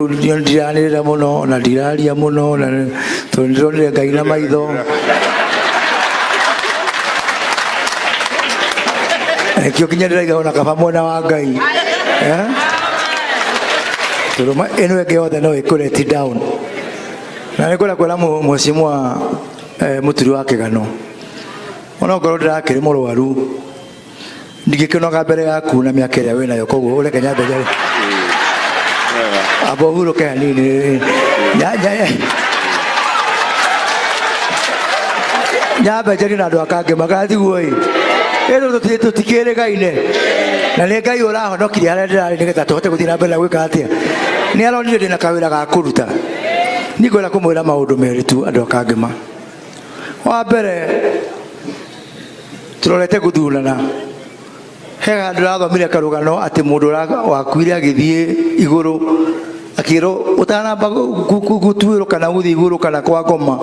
Ndiranira muno na ndiraria muno na tondronire Ngai na maitho ekyo kinyarira ona kaba mwana wa Ngai turuma eno ege othe no ikure ti down na nikora kwela mheshimiwa muturi wa kigano ona ngoro ndirakiri murwaru ndigikinoga mbere yaku na miaka ria wina yo koguo ureke nyambe jare abo huro ke nini nyambe jari na ndo akange magathi guoi ero tutikere gaine na ne Ngai urahonokire haria ndirari nigetha tuhote guthira mbere gwika atia ni aronire ndina kawira ga kuruta ningwira kumwira maundu meritu andu akangema wa mbere turorete guthurana hega ndirathomire karugano ati mundu wakuire agithie iguru akiro utanamba gutuiro kana guthi iguru kana kwa ngoma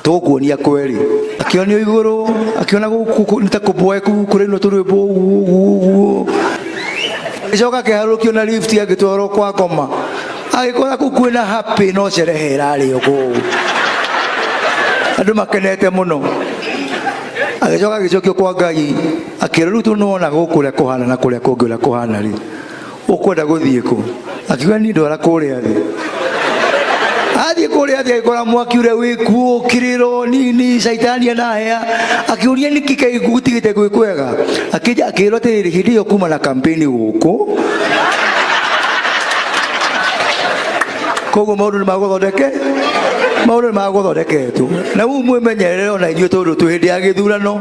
tukuonia kweri akionio iguru akiona nita kubweku kuri no turwimbo icoka kiharukio na lift agitwaro kwa ngoma agikora kukwina happy no sherehe rari uko andu makenete muno agicoka gicokio kwa Ngai akira rutu nona gukure kuhana na kuria kungira kuhana ri ukwenda guthie ku akiwa ni ndwara kuria thi athie kuria thi ikora mwaki ure wiku kiriro nini shaitani anahea akiuria nikikai gutigite gwikwega akija akiro tiri hidio kuma na kampeni guku kogo maundu magothondeke maundu magothondeketu na umwe menyerero na ithuĩ tondũ twĩ hĩndĩ ya gĩthurano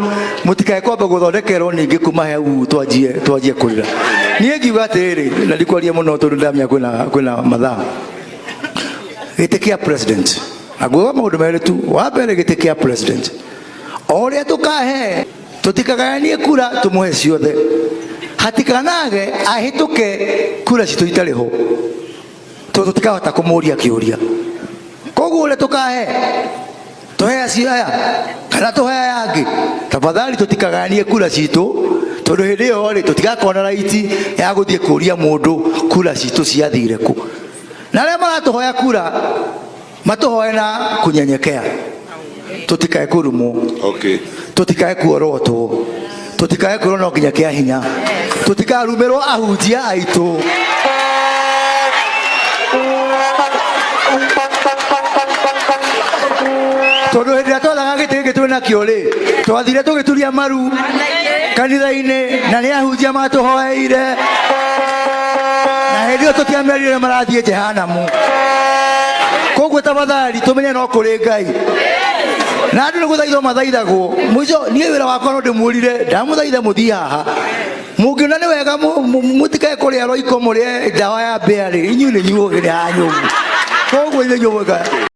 mũtikae kwamba gũthondekerwo ningĩ kuma hau twanjie kũrĩra niĩ ngiuga atĩrĩrĩ na ndikwaria mũno tondũ ndamenya kwĩna mathaa gĩtĩ kĩa president aguoga maũndũ merĩ tu wa mbere gĩtĩ kĩa president o ũrĩa tũkahe tũtikagayanie kura tũmũhe ciothe hatikanage ahĩtũke kura citũ itarĩ ho tondũ tũtikahota kũmũria kĩũria koguo ule tukahe tuhe acio aya kana tuhe yangi tafadhali tutikaganie kura citu tondu hindi yo ri tutigakona raiti ya guthie kuria mundu kura citu ciathire ku na ria maratuhoya kura matuhoe na kunyenyekea tutikae kurumu tutikae kuoroto tutikae kurona nginya kia hinya tutikarumirwo ahunjia aitu tondu hindi ria twathaga gĩtĩ gĩkĩ twĩna kĩo rĩ twathire tũgĩturia maru kanitha-inĩ na nĩ ahunjia matũhoeire na hĩndĩ ĩyo tũtiamerire marathiĩ jehanamu koguo tafadhali tũmenye no kũrĩ Ngai na andũ nĩ gũthaithwo mathaithagwo mũico niĩ wĩra wakwa no ndĩmũrire ndamũthaitha mũthiĩ haha mũngĩona nĩ wega mũtikae kũrĩa roiko mũrĩe ndawa ya mbĩa rĩ inyuĩ nĩ inyuĩ hanyu koguo inyuĩ